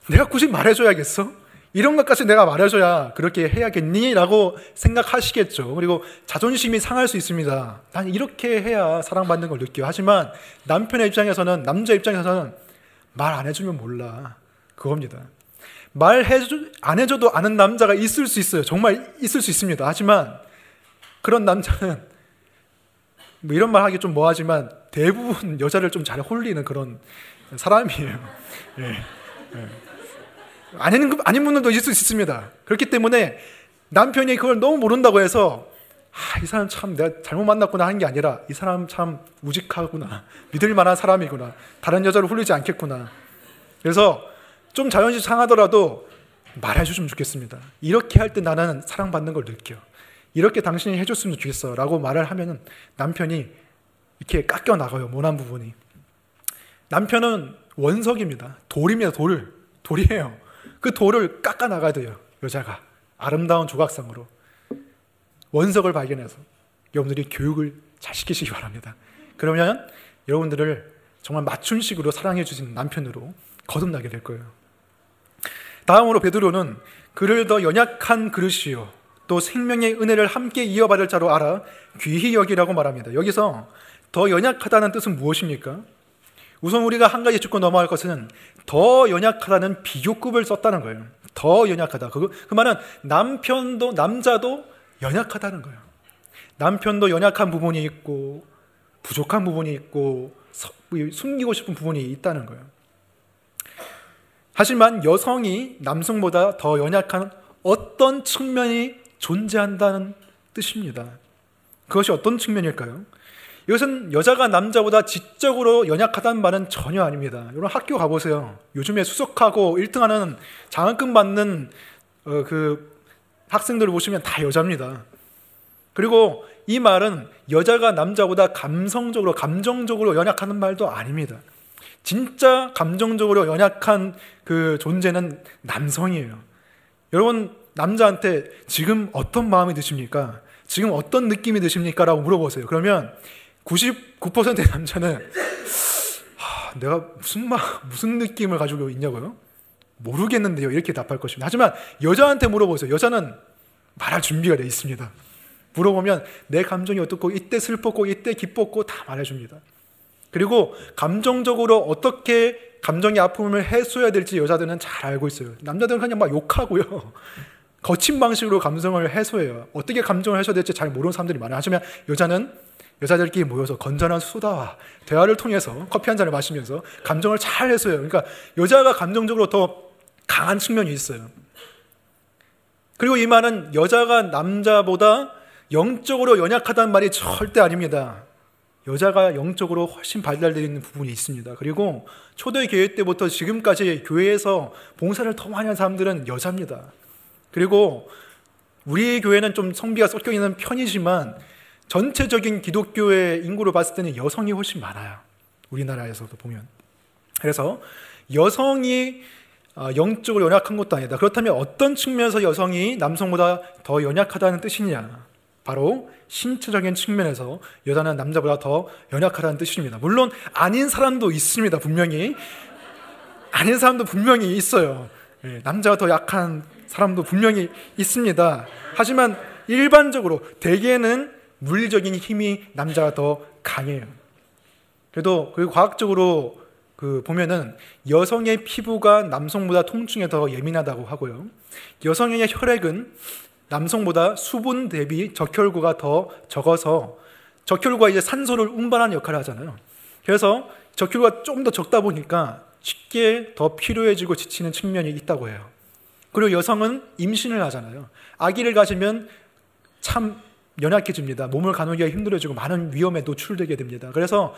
내가 굳이 말해줘야겠어? 이런 것까지 내가 말해줘야 그렇게 해야겠니? 라고 생각하시겠죠. 그리고 자존심이 상할 수 있습니다. 난 이렇게 해야 사랑받는 걸 느껴요. 하지만 남편의 입장에서는, 남자 입장에서는 말 안 해주면 몰라. 그겁니다. 안 해줘도 아는 남자가 있을 수 있어요. 정말 있을 수 있습니다. 하지만 그런 남자는 뭐 이런 말 하기 좀 뭐하지만 대부분 여자를 좀 잘 홀리는 그런 사람이에요. 예. 아닌 분들도 있을 수 있습니다. 그렇기 때문에 남편이 그걸 너무 모른다고 해서 이 사람 참 내가 잘못 만났구나 하는 게 아니라 이 사람 참 우직하구나, 믿을 만한 사람이구나, 다른 여자를 홀리지 않겠구나. 그래서 좀 자존심 상하더라도 말해주시면 좋겠습니다. 이렇게 할 때 나는 사랑받는 걸 느껴. 이렇게 당신이 해줬으면 좋겠어 라고 말을 하면 남편이 이렇게 깎여 나가요. 모난 부분이. 남편은 원석입니다. 돌입니다. 돌이에요. 그 돌을 깎아 나가야 돼요. 여자가 아름다운 조각상으로 원석을 발견해서 여러분들이 교육을 잘 시키시기 바랍니다. 그러면 여러분들을 정말 맞춤식으로 사랑해 주신 남편으로 거듭나게 될 거예요. 다음으로 베드로는 그를 더 연약한 그릇이요 또 생명의 은혜를 함께 이어받을 자로 알아 귀히 여기라고 말합니다. 여기서 더 연약하다는 뜻은 무엇입니까? 우선 우리가 한 가지 짚고 넘어갈 것은 더 연약하다는 비교급을 썼다는 거예요. 더 연약하다. 그 말은 남자도 연약하다는 거예요. 남편도 연약한 부분이 있고 부족한 부분이 있고 숨기고 싶은 부분이 있다는 거예요. 하지만 여성이 남성보다 더 연약한 어떤 측면이 존재한다는 뜻입니다. 그것이 어떤 측면일까요? 이것은 여자가 남자보다 지적으로 연약하다는 말은 전혀 아닙니다. 여러분 학교 가보세요. 요즘에 수석하고 1등하는 장학금 받는 그 학생들을 보시면 다 여자입니다. 그리고 이 말은 여자가 남자보다 감정적으로 연약하는 말도 아닙니다. 진짜 감정적으로 연약한 그 존재는 남성이에요. 여러분 남자한테 지금 어떤 마음이 드십니까? 지금 어떤 느낌이 드십니까? 라고 물어보세요. 그러면 99%의 남자는 내가 무슨 느낌을 가지고 있냐고요? 모르겠는데요. 이렇게 답할 것입니다. 하지만 여자한테 물어보세요. 여자는 말할 준비가 되어 있습니다. 물어보면 내 감정이 어떻고 이때 슬펐고 이때 기뻤고 다 말해줍니다. 그리고 감정적으로 어떻게 감정의 아픔을 해소해야 될지 여자들은 잘 알고 있어요. 남자들은 그냥 막 욕하고요. 거친 방식으로 감정을 해소해요. 어떻게 감정을 해소해야 될지 잘 모르는 사람들이 많아요. 하지만 여자들끼리 모여서 건전한 수다와 대화를 통해서 커피 한 잔을 마시면서 감정을 잘 해소해요. 그러니까 여자가 감정적으로 더 강한 측면이 있어요. 그리고 이 말은 여자가 남자보다 영적으로 연약하다는 말이 절대 아닙니다. 여자가 영적으로 훨씬 발달되어 있는 부분이 있습니다. 그리고 초대교회 때부터 지금까지 교회에서 봉사를 더 많이 한 사람들은 여자입니다. 그리고 우리 교회는 좀 성비가 섞여 있는 편이지만 전체적인 기독교의 인구를 봤을 때는 여성이 훨씬 많아요. 우리나라에서도 보면. 그래서 여성이 영적으로 연약한 것도 아니다. 그렇다면 어떤 측면에서 여성이 남성보다 더 연약하다는 뜻이냐? 바로 신체적인 측면에서 여자는 남자보다 더 연약하다는 뜻입니다. 물론 아닌 사람도 있습니다. 분명히 아닌 사람도 분명히 있어요. 남자가 더 약한 사람도 분명히 있습니다. 하지만 일반적으로 대개는 물리적인 힘이 남자가 더 강해요. 그래도 과학적으로 보면은 여성의 피부가 남성보다 통증에 더 예민하다고 하고요. 여성의 혈액은 남성보다 수분 대비 적혈구가 더 적어서 적혈구가 이제 산소를 운반하는 역할을 하잖아요. 그래서 적혈구가 좀 더 적다 보니까 쉽게 더 피로해지고 지치는 측면이 있다고 해요. 그리고 여성은 임신을 하잖아요. 아기를 가지면 참 연약해집니다. 몸을 가누기가 힘들어지고 많은 위험에 노출되게 됩니다. 그래서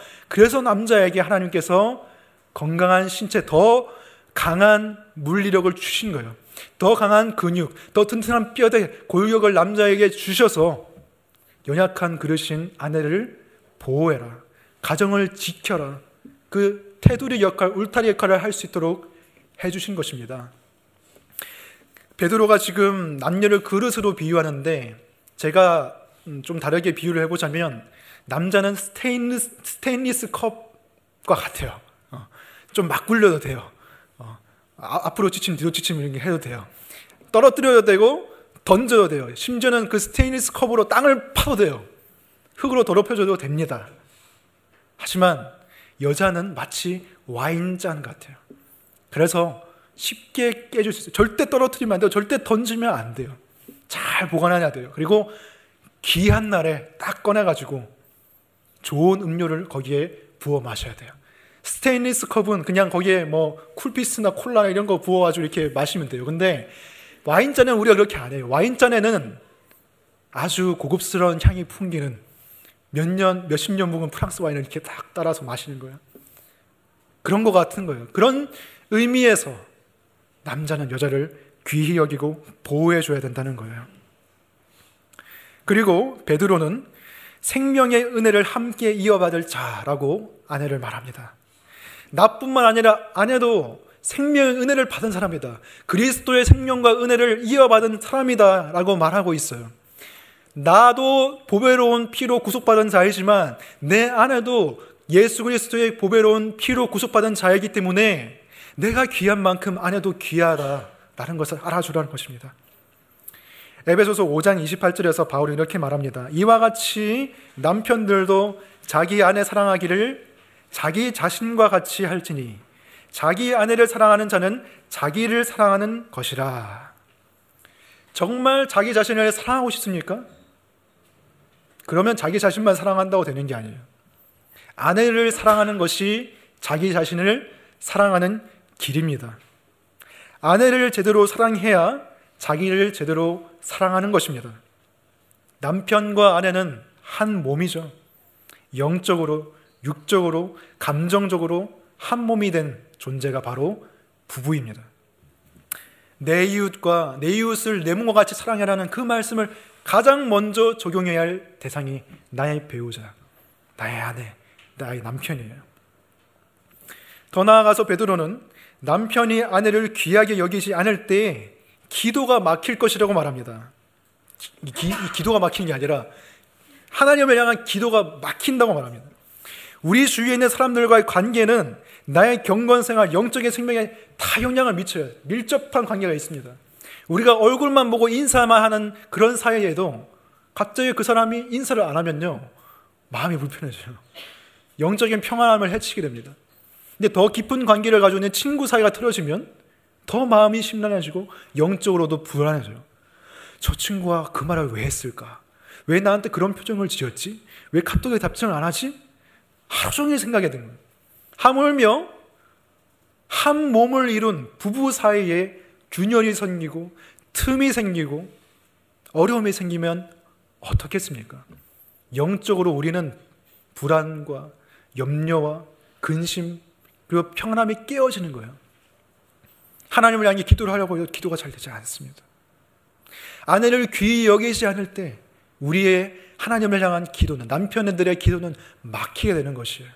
남자에게 하나님께서 건강한 신체, 더 강한 물리력을 주신 거예요. 더 강한 근육, 더 튼튼한 뼈대, 골격을 남자에게 주셔서 연약한 그릇인 아내를 보호해라. 가정을 지켜라. 그 테두리 역할, 울타리 역할을 할 수 있도록 해주신 것입니다. 베드로가 지금 남녀를 그릇으로 비유하는데 제가 좀 다르게 비유를 해보자면 남자는 스테인리스 컵과 같아요. 좀 막 굴려도 돼요. 앞으로 지침 뒤로 지침 이렇게 해도 돼요. 떨어뜨려도 되고 던져도 돼요. 심지어는 그 스테인리스 컵으로 땅을 파도 돼요. 흙으로 더럽혀줘도 됩니다. 하지만 여자는 마치 와인잔 같아요. 그래서 쉽게 깨질 수 있어요. 절대 떨어뜨리면 안 돼요. 절대 던지면 안 돼요. 잘 보관해야 돼요. 그리고 귀한 날에 딱 꺼내가지고 좋은 음료를 거기에 부어 마셔야 돼요. 스테인리스 컵은 그냥 거기에 뭐 쿨피스나 콜라나 이런 거 부어가지고 이렇게 마시면 돼요. 근데 와인잔은 우리가 그렇게 안 해요. 와인잔에는 아주 고급스러운 향이 풍기는 몇십 년 묵은 프랑스 와인을 이렇게 딱 따라서 마시는 거예요. 그런 거 같은 거예요. 그런 의미에서 남자는 여자를 귀히 여기고 보호해줘야 된다는 거예요. 그리고 베드로는 생명의 은혜를 함께 이어받을 자라고 아내를 말합니다. 나뿐만 아니라 아내도 생명의 은혜를 받은 사람이다. 그리스도의 생명과 은혜를 이어받은 사람이다 라고 말하고 있어요. 나도 보배로운 피로 구속받은 자이지만 내 아내도 예수 그리스도의 보배로운 피로 구속받은 자이기 때문에 내가 귀한 만큼 아내도 귀하다 라는 것을 알아주라는 것입니다. 에베소서 5장 28절에서 바울이 이렇게 말합니다. 이와 같이 남편들도 자기 아내 사랑하기를 자기 자신과 같이 할지니 자기 아내를 사랑하는 자는 자기를 사랑하는 것이라. 정말 자기 자신을 사랑하고 싶습니까? 그러면 자기 자신만 사랑한다고 되는 게 아니에요. 아내를 사랑하는 것이 자기 자신을 사랑하는 길입니다. 아내를 제대로 사랑해야 자기를 제대로 사랑하는 것입니다. 남편과 아내는 한 몸이죠. 영적으로, 육적으로, 감정적으로 한 몸이 된 존재가 바로 부부입니다. 내 이웃과 내 이웃을 내 몸과 같이 사랑해라는 그 말씀을 가장 먼저 적용해야 할 대상이 나의 배우자, 나의 아내, 나의 남편이에요. 더 나아가서 베드로는 남편이 아내를 귀하게 여기지 않을 때 기도가 막힐 것이라고 말합니다. 기도가 막히는 게 아니라 하나님을 향한 기도가 막힌다고 말합니다. 우리 주위에 있는 사람들과의 관계는 나의 경건생활, 영적인 생명에 다 영향을 미쳐요. 밀접한 관계가 있습니다. 우리가 얼굴만 보고 인사만 하는 그런 사이에도 갑자기 그 사람이 인사를 안 하면요, 마음이 불편해져요. 영적인 평안함을 해치게 됩니다. 근데 더 깊은 관계를 가지고 있는 친구 사이가 틀어지면 더 마음이 심란해지고 영적으로도 불안해져요. 저 친구가 그 말을 왜 했을까? 왜 나한테 그런 표정을 지었지? 왜 카톡에 답장을 안 하지? 하루 종일 생각이 드는 거예요. 하물며 한 몸을 이룬 부부 사이에 균열이 생기고 틈이 생기고 어려움이 생기면 어떻겠습니까? 영적으로 우리는 불안과 염려와 근심 그리고 평안함이 깨어지는 거예요. 하나님을 향해 기도를 하려고 해도 기도가 잘 되지 않습니다. 아내를 귀히 여기지 않을 때 우리의 하나님을 향한 기도는, 남편들의 기도는 막히게 되는 것이에요.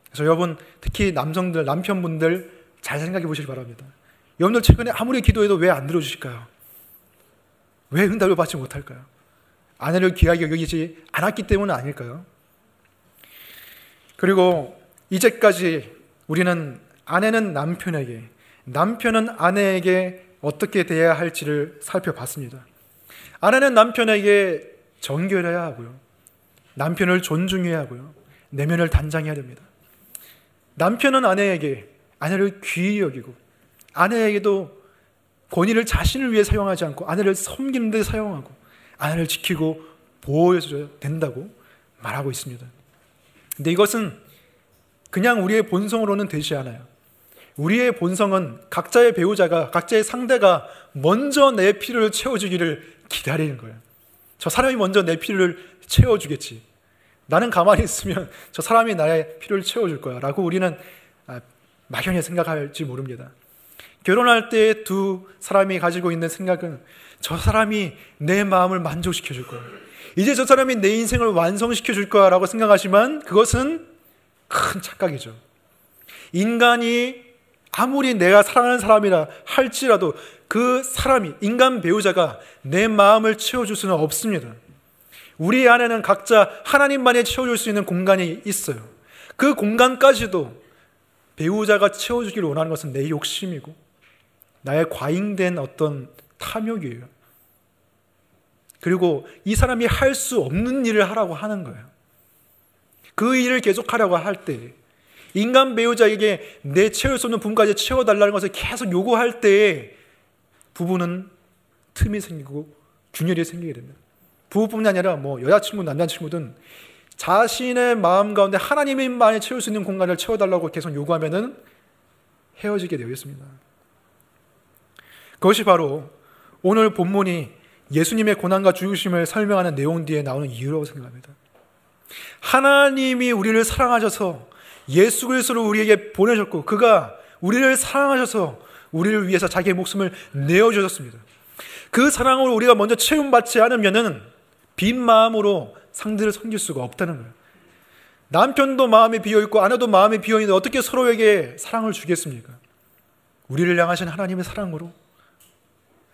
그래서 여러분, 특히 남성들, 남편분들 잘 생각해 보시기 바랍니다. 여러분들 최근에 아무리 기도해도 왜 안 들어주실까요? 왜 응답을 받지 못할까요? 아내를 귀하게 여기지 않았기 때문은 아닐까요? 그리고 이제까지 우리는 아내는 남편에게, 남편은 아내에게 어떻게 대해야 할지를 살펴봤습니다. 아내는 남편에게 정결해야 하고요. 남편을 존중해야 하고요. 내면을 단장해야 됩니다. 남편은 아내에게 아내를 귀히 여기고 아내에게도 권위를 자신을 위해 사용하지 않고 아내를 섬기는 데 사용하고 아내를 지키고 보호해줘야 된다고 말하고 있습니다. 근데 이것은 그냥 우리의 본성으로는 되지 않아요. 우리의 본성은 각자의 배우자가, 각자의 상대가 먼저 내 필요를 채워주기를 기다리는 거예요. 저 사람이 먼저 내 필요를 채워주겠지. 나는 가만히 있으면 저 사람이 나의 필요를 채워줄 거야 라고 우리는 막연히 생각할지 모릅니다. 결혼할 때 두 사람이 가지고 있는 생각은 저 사람이 내 마음을 만족시켜 줄 거야. 이제 저 사람이 내 인생을 완성시켜 줄 거야 라고 생각하지만 그것은 큰 착각이죠. 인간이 아무리 내가 사랑하는 사람이라 할지라도 그 사람이, 인간 배우자가 내 마음을 채워줄 수는 없습니다. 우리 안에는 각자 하나님만이 채워줄 수 있는 공간이 있어요. 그 공간까지도 배우자가 채워주기를 원하는 것은 내 욕심이고 나의 과잉된 어떤 탐욕이에요. 그리고 이 사람이 할 수 없는 일을 하라고 하는 거예요. 그 일을 계속하려고 할 때 인간 배우자에게 내 채울 수 없는 부분까지 채워달라는 것을 계속 요구할 때 부부는 틈이 생기고 균열이 생기게 됩니다. 부부뿐만 아니라 여자친구, 남자친구든 자신의 마음 가운데 하나님만이 채울 수 있는 공간을 채워달라고 계속 요구하면은 헤어지게 되어 있습니다. 그것이 바로 오늘 본문이 예수님의 고난과 죽으심을 설명하는 내용 뒤에 나오는 이유라고 생각합니다. 하나님이 우리를 사랑하셔서 예수 그리스도를 우리에게 보내셨고 그가 우리를 사랑하셔서 우리를 위해서 자기의 목숨을 내어주셨습니다. 그 사랑으로 우리가 먼저 채움받지 않으면은 빈 마음으로 상대를 섬길 수가 없다는 거예요. 남편도 마음이 비어있고 아내도 마음이 비어있는데 어떻게 서로에게 사랑을 주겠습니까? 우리를 향하신 하나님의 사랑으로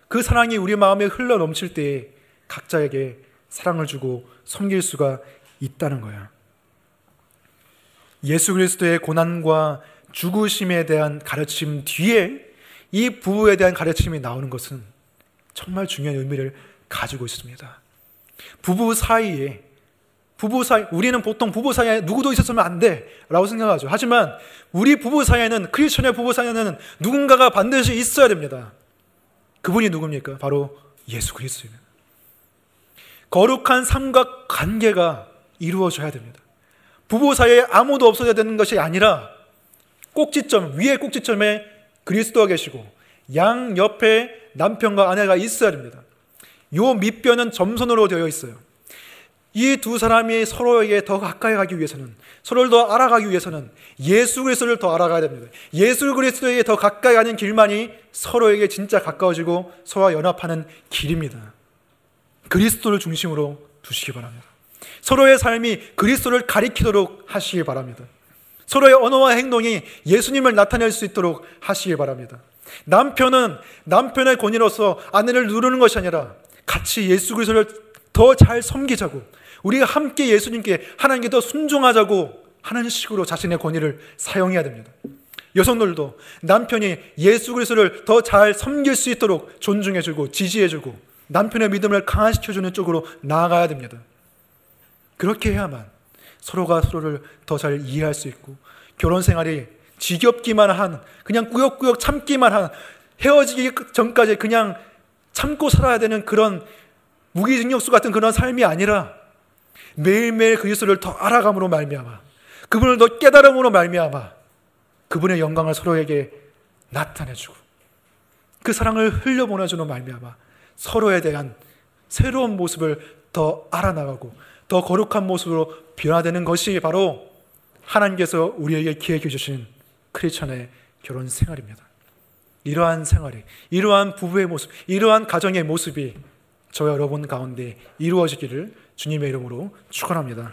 그 사랑이 우리 마음에 흘러 넘칠 때 각자에게 사랑을 주고 섬길 수가 있다는 거예요. 예수 그리스도의 고난과 죽으심에 대한 가르침 뒤에 이 부부에 대한 가르침이 나오는 것은 정말 중요한 의미를 가지고 있습니다. 부부 사이에 우리는 보통 부부 사이에 누구도 있었으면 안 돼라고 생각하죠. 하지만 우리 부부 사이에는, 크리스천의 부부 사이에는 누군가가 반드시 있어야 됩니다. 그분이 누굽니까? 바로 예수 그리스도입니다. 거룩한 삼각관계가 이루어져야 됩니다. 부부 사이에 아무도 없어야 되는 것이 아니라 위의 꼭지점에 그리스도가 계시고 양 옆에 남편과 아내가 있어야 됩니다. 요 밑변은 점선으로 되어 있어요. 이 두 사람이 서로에게 더 가까이 가기 위해서는, 서로를 더 알아가기 위해서는 예수 그리스도를 더 알아가야 됩니다. 예수 그리스도에게 더 가까이 가는 길만이 서로에게 진짜 가까워지고 서로와 연합하는 길입니다. 그리스도를 중심으로 두시기 바랍니다. 서로의 삶이 그리스도를 가리키도록 하시기 바랍니다. 서로의 언어와 행동이 예수님을 나타낼 수 있도록 하시기 바랍니다. 남편은 남편의 권위로서 아내를 누르는 것이 아니라 같이 예수 그리스도를 더 잘 섬기자고, 우리가 함께 예수님께, 하나님께 더 순종하자고 하는 식으로 자신의 권위를 사용해야 됩니다. 여성들도 남편이 예수 그리스도를 더 잘 섬길 수 있도록 존중해주고 지지해주고 남편의 믿음을 강화시켜주는 쪽으로 나아가야 됩니다. 그렇게 해야만 서로가 서로를 더 잘 이해할 수 있고, 결혼 생활이 지겹기만 한, 그냥 꾸역꾸역 참기만 한, 헤어지기 전까지 그냥 참고 살아야 되는 그런 무기징역수 같은 그런 삶이 아니라 매일매일 그리스도를 더 알아감으로 말미암아, 그분을 더 깨달음으로 말미암아 그분의 영광을 서로에게 나타내주고 그 사랑을 흘려보내주는 말미암아 서로에 대한 새로운 모습을 더 알아나가고 더 거룩한 모습으로 변화되는 것이 바로 하나님께서 우리에게 기획해 주신 크리스천의 결혼 생활입니다. 이러한 생활이, 이러한 부부의 모습, 이러한 가정의 모습이 저와 여러분 가운데 이루어지기를 주님의 이름으로 축원합니다.